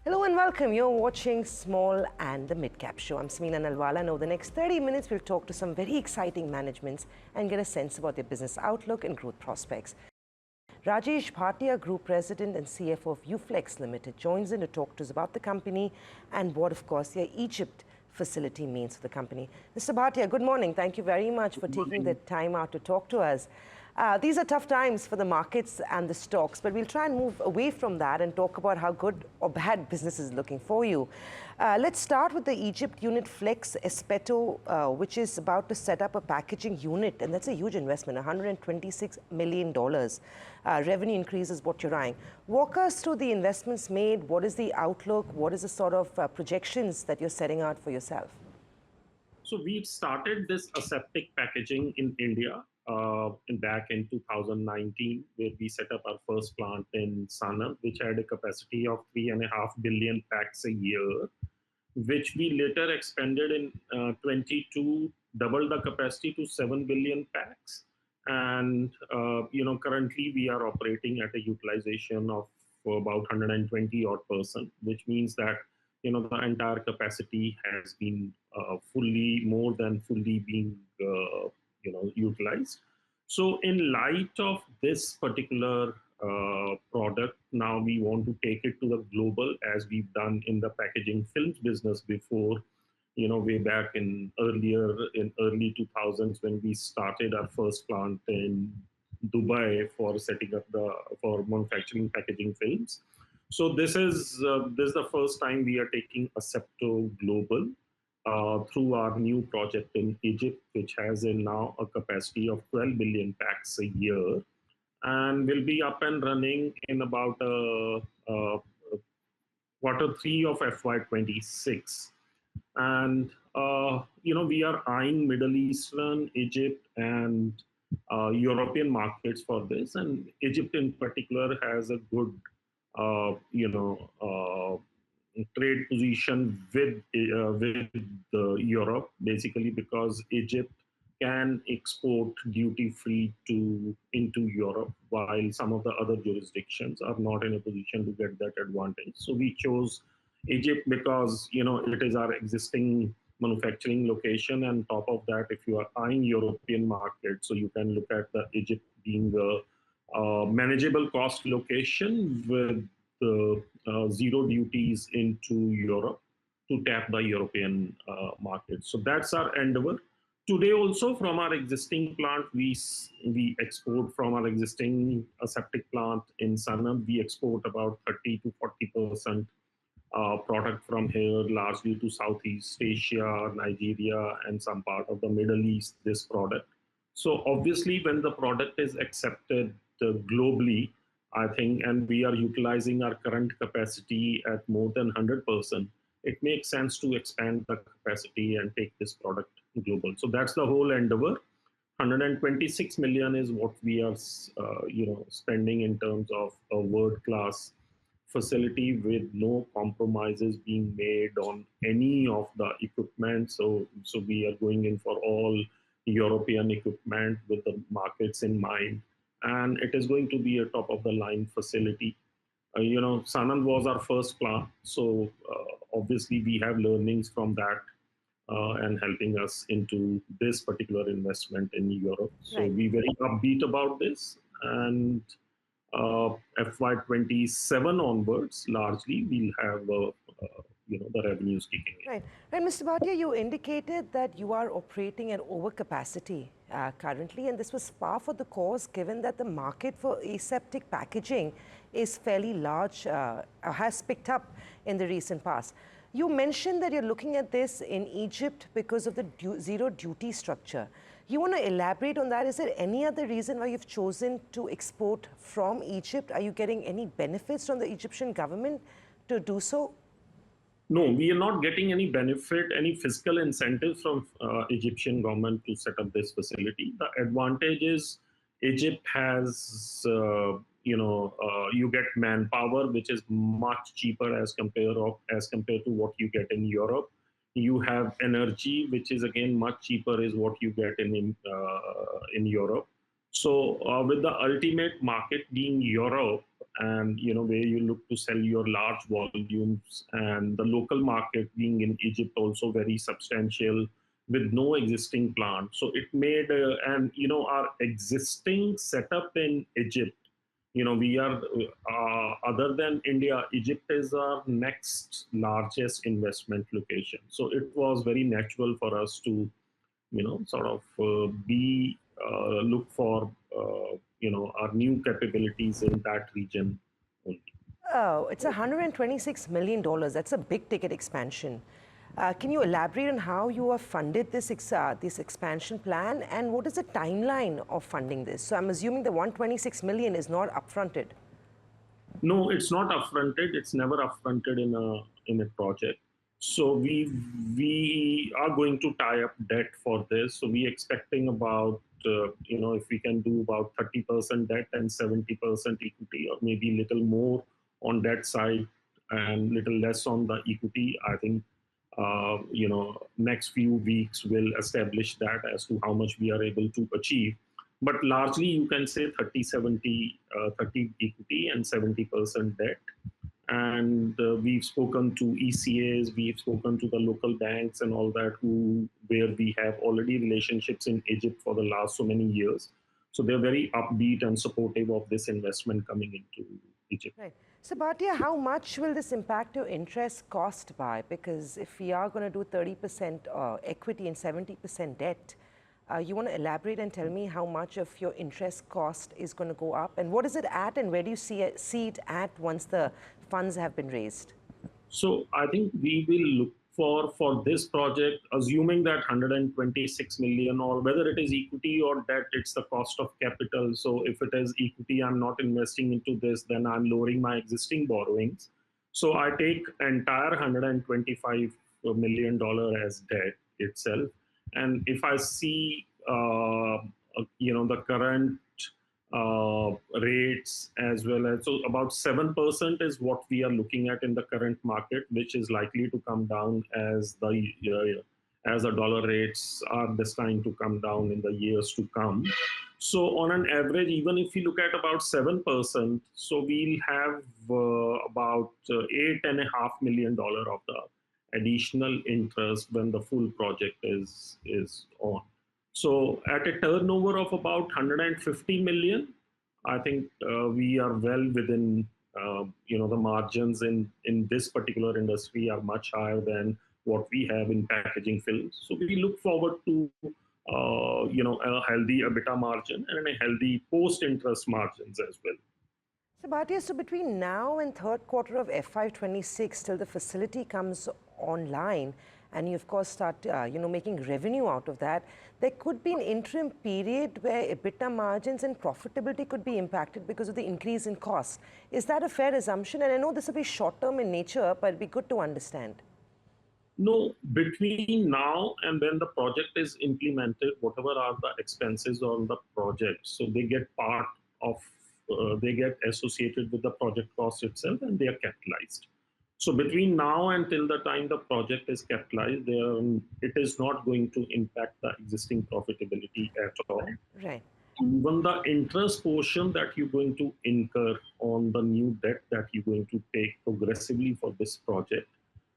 Hello and welcome. You're watching Small and the Mid-Cap Show. I'm Smeela Nalwala, and over the next 30 minutes, we'll talk to some very exciting managements and get a sense about their business outlook and growth prospects. Rajesh Bhatia, Group President and CFO of Uflex Limited, joins in to talk to us about the company and what, of course, their Egypt facility means for the company. Mr. Bhatia, good morning. Thank you very much for taking the time out to talk to us. These are tough times for the markets and the stocks, but we'll try and move away from that and talk about how good or bad business is looking for you. Let's start with the Egypt unit Flex Espeto, which is about to set up a packaging unit, and that's a huge investment, $126 million. Revenue increase is what you're eyeing. Walk us through the investments made. What is the outlook? What is the sort of projections that you're setting out for yourself? So we started this aseptic packaging in India back in 2019, where we set up our first plant in Sanand, which had a capacity of 3.5 billion packs a year, which we later expanded in 22, doubled the capacity to 7 billion packs. And currently we are operating at a utilization of about 120 odd percent, which means that the entire capacity has been more than fully being utilized. So in light of this particular product, now we want to take it to the global, as we've done in the packaging films business before, way back in early 2000s, when we started our first plant in Dubai for setting up for manufacturing packaging films. So this is the first time we are taking Asepto global through our new project in Egypt, which has now a capacity of 12 billion packs a year, and will be up and running in about Q3 of FY26. And we are eyeing Middle Eastern, Egypt, and European markets for this. And Egypt in particular has a good trade position with Europe, basically because Egypt can export duty-free into Europe, while some of the other jurisdictions are not in a position to get that advantage. So we chose Egypt because it is our existing manufacturing location, and top of that, if you are eyeing European market, so you can look at the Egypt being a manageable cost location with zero duties into Europe to tap the European market. So that's our endeavor. Today also, from our existing plant, we export from our existing aseptic plant in Sanand. We export about 30 to 40% product from here, largely to Southeast Asia, Nigeria, and some part of the Middle East, this product. So obviously, when the product is accepted globally, I think, and we are utilizing our current capacity at more than 100%, it makes sense to expand the capacity and take this product global. So that's the whole endeavor. 126 million is what we are, spending in terms of a world-class facility with no compromises being made on any of the equipment. So we are going in for all European equipment with the markets in mind. And it is going to be a top-of-the-line facility. Sanand was our first plant, so obviously we have learnings from that and helping us into this particular investment in Europe. So we're very upbeat about this, and FY27 onwards, largely we'll have the revenues kicking in. Right. And Mr. Bhatia, you indicated that you are operating at overcapacity currently, and this was par for the course, given that the market for aseptic packaging is fairly large, has picked up in the recent past. You mentioned that you're looking at this in Egypt because of the zero duty structure. You want to elaborate on that? Is there any other reason why you've chosen to export from Egypt? Are you getting any benefits from the Egyptian government to do so? No, we are not getting any benefit, any fiscal incentives from Egyptian government to set up this facility. The advantage is Egypt has, you get manpower, which is much cheaper as compared to what you get in Europe. You have energy, which is again much cheaper is what you get in Europe. So with the ultimate market being Europe, and where you look to sell your large volumes, and the local market being in Egypt also very substantial with no existing plant. So it made and our existing setup in Egypt, we are other than India, Egypt is our next largest investment location. So it was very natural for us to sort of be look for our new capabilities in that region only. Oh, it's $126 million. That's a big ticket expansion. Can you elaborate on how you have funded this expansion plan, and what is the timeline of funding this? So I'm assuming the 126 million is not upfronted. No, it's not upfronted. It's never upfronted in a project. So we are going to tie up debt for this. So we expecting about if we can do about 30% debt and 70% equity, or maybe a little more on that side and little less on the equity. I think next few weeks will establish that as to how much we are able to achieve. But largely, you can say 30-70, 30 equity and 70% debt. And we've spoken to ECAs, we've spoken to the local banks and all that, where we have already relationships in Egypt for the last so many years. So they're very upbeat and supportive of this investment coming into Egypt. Right. So Bhatia, how much will this impact your interest cost by? Because if we are going to do 30% equity and 70% debt, you want to elaborate and tell me how much of your interest cost is going to go up, and what is it at, and where do you see it at once the funds have been raised? So I think we will look for this project, assuming that 126 million, or whether it is equity or debt, it's the cost of capital. So if it is equity, I'm not investing into this, then I'm lowering my existing borrowings. So I take entire $125 million as debt itself. And if I see, the current rates as well as, so about 7% is what we are looking at in the current market, which is likely to come down as the dollar rates are destined to come down in the years to come. So on an average, even if you look at about 7%, so we'll have about $8.5 million of the additional interest when the full project is on. So at a turnover of about 150 million, I think we are well within, the margins in this particular industry are much higher than what we have in packaging films. So we look forward to, a healthy EBITDA margin and a healthy post-interest margins as well. So Bhatia, so between now and third quarter of FY26, till the facility comes online, and you of course start making revenue out of that, there could be an interim period where EBITDA margins and profitability could be impacted because of the increase in costs. Is that a fair assumption? And I know this will be short term in nature, but it'd be good to understand. No, between now and when the project is implemented, whatever are the expenses on the project, so they get part of, they get associated with the project cost itself, and they are capitalized. So between now until the time the project is capitalized, it is not going to impact the existing profitability at all. Right. Even the interest portion that you're going to incur on the new debt that you're going to take progressively for this project,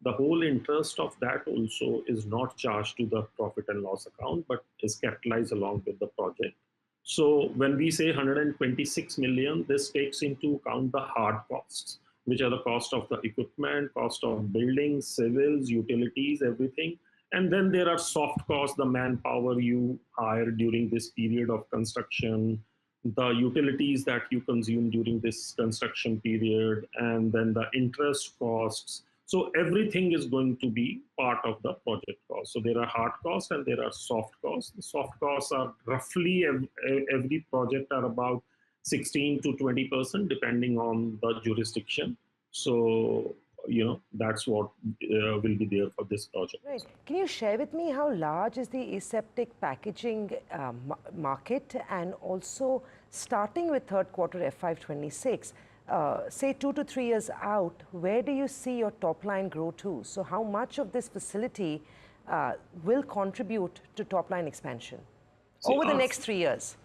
the whole interest of that also is not charged to the profit and loss account, but is capitalized along with the project. So when we say 126 million, this takes into account the hard costs, which are the cost of the equipment, cost of buildings, civils, utilities, everything. And then there are soft costs, the manpower you hire during this period of construction, the utilities that you consume during this construction period, and then the interest costs. So everything is going to be part of the project cost. So there are hard costs and there are soft costs. The soft costs are roughly every project are about 16 to 20%, depending on the jurisdiction. So, that's what will be there for this project. Right. Can you share with me how large is the aseptic packaging market, and also starting with third quarter FY26, say 2 to 3 years out, where do you see your top line grow to? So how much of this facility will contribute to top line expansion over the next 3 years?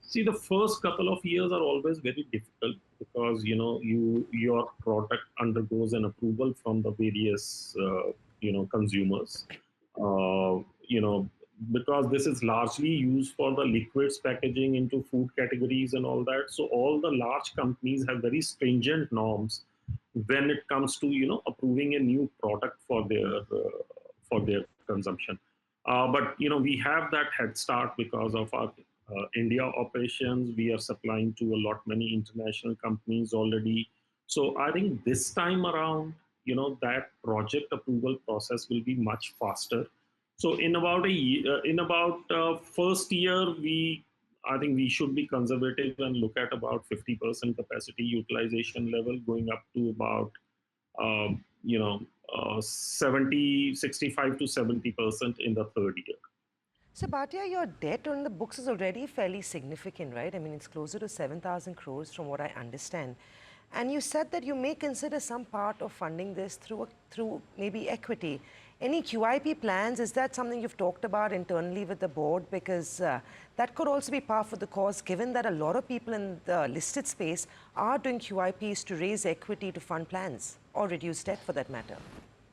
See, the first couple of years are always very difficult because your product undergoes an approval from the various consumers. Uh, you know because this is largely used for the liquids packaging into food categories and all that. So all the large companies have very stringent norms when it comes to approving a new product for their consumption. But we have that head start because of our India operations. We are supplying to a lot many international companies already. So I think this time around, that project approval process will be much faster. So in about a year, in about first year, I think we should be conservative and look at about 50% capacity utilization level, going up to about um, you know 70, 65 to 70% in the third year. So, Bhatia, your debt on the books is already fairly significant, right? I mean, it's closer to 7,000 crores from what I understand. And you said that you may consider some part of funding this through maybe equity. Any QIP plans? Is that something you've talked about internally with the board? Because that could also be par for the cause, given that a lot of people in the listed space are doing QIPs to raise equity to fund plans or reduce debt for that matter.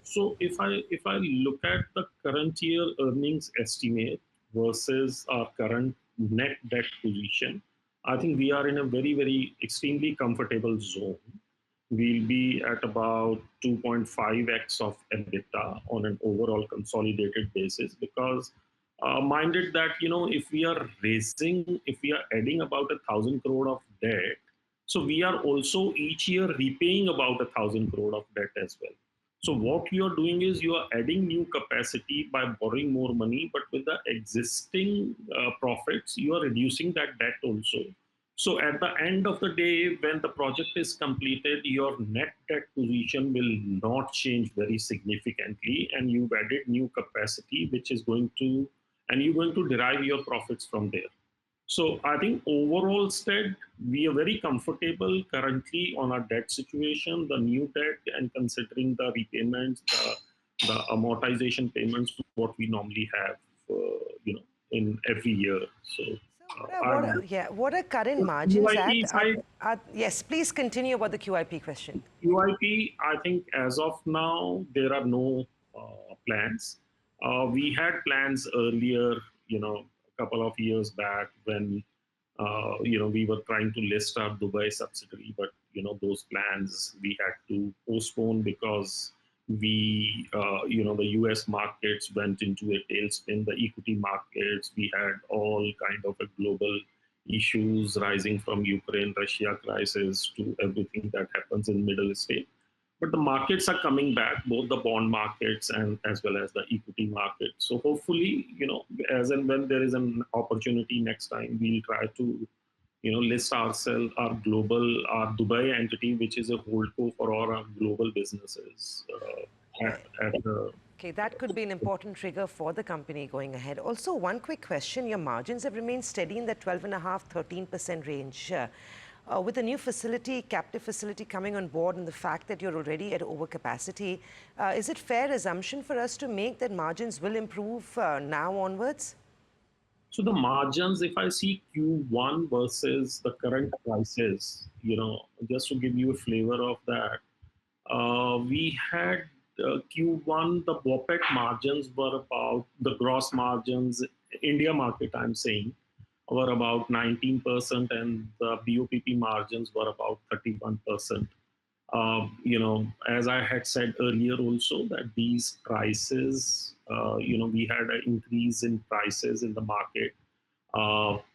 So if I look at the current year earnings estimate versus our current net debt position, I think we are in a very extremely comfortable zone. We'll be at about 2.5x of EBITDA on an overall consolidated basis, because minded that if we are adding about 1,000 crore of debt, so we are also each year repaying about 1,000 crore of debt as well. So what you are doing is you are adding new capacity by borrowing more money, but with the existing profits, you are reducing that debt also. So at the end of the day, when the project is completed, your net debt position will not change very significantly, and you've added new capacity, which is going to, and you're going to derive your profits from there. So I think overall state, we are very comfortable currently on our debt situation, the new debt, and considering the repayments, the amortization payments, what we normally have, in every year. So What are current margins QIP at? side, Yes, please continue about the QIP question. QIP, I think as of now, there are no plans. We had plans earlier, a couple of years back when, we were trying to list our Dubai subsidiary, but, those plans we had to postpone because the US markets went into a tailspin, the equity markets, we had all kind of a global issues rising from Ukraine, Russia crisis to everything that happens in Middle East. But the markets are coming back, both the bond markets and as well as the equity market. So hopefully, as and when there is an opportunity next time, we'll try to, list ourselves, our Dubai entity, which is a holdco for all our global businesses. Okay, that could be an important trigger for the company going ahead. Also, one quick question. Your margins have remained steady in the 12.5%, 13% range. With a new facility, captive facility coming on board, and the fact that you're already at overcapacity, is it fair assumption for us to make that margins will improve now onwards? So the margins, if I see Q1 versus the current prices, just to give you a flavor of that, we had Q1, the BOPET margins were about, the gross margins, India market, I'm saying, were about 19%, and the BOPP margins were about 31%. As I had said earlier also, that these prices, we had an increase in prices in the market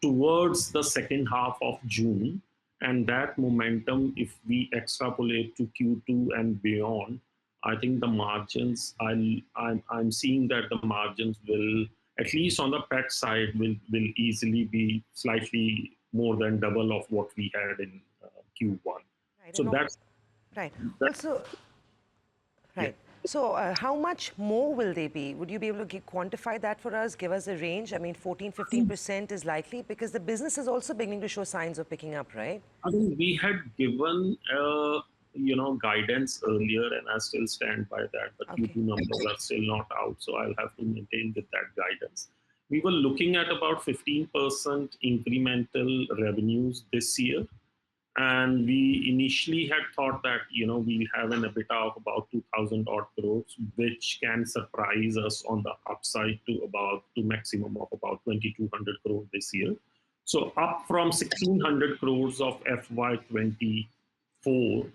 towards the second half of June. And that momentum, if we extrapolate to Q2 and beyond, I think the margins, I'm seeing that the margins will, at least on the PET side, will easily be slightly more than double of what we had in Q1. Right. So that's right. that, Also, yeah. right. So how much more will they be? Would you be able to quantify that for us? Give us a range. I mean, 14, 15% is likely because the business is also beginning to show signs of picking up, right? I think we had given guidance earlier, and I still stand by that. The Okay. Q2 numbers are still not out, so I'll have to maintain with that guidance. We were looking at about 15% incremental revenues this year, And we initially had thought that, we'll have an EBITDA of about 2,000 odd crores, which can surprise us on the upside to maximum of about 2,200 crores this year. So up from 1,600 crores of FY24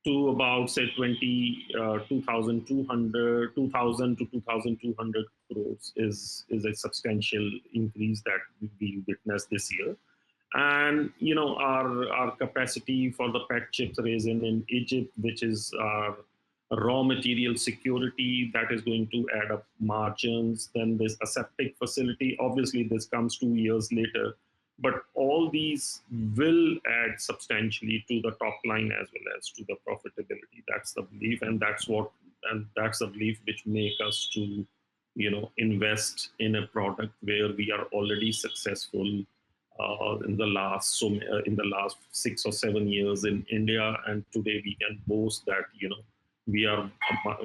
to about, say, 2,200, 2,000 to 2,200 crores is a substantial increase that we witnessed this year. And our capacity for the PET chips resin in Egypt, which is our raw material security, that is going to add up margins. Then this aseptic facility, obviously this comes 2 years later, but all these will add substantially to the top line as well as to the profitability. That's the belief, and that's the belief which make us to invest in a product where we are already successful in the last 6 or 7 years in India, and today we can boast that we are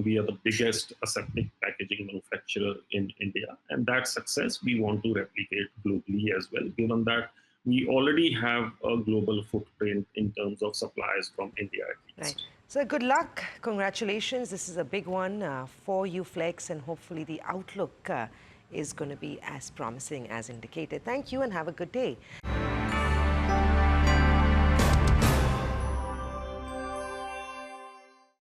the biggest aseptic packaging manufacturer in India, and that success we want to replicate globally as well. Given that we already have a global footprint in terms of suppliers from India at least. Right. So good luck, congratulations. This is a big one for Uflex, and hopefully the outlook is going to be as promising as indicated. Thank you and have a good day.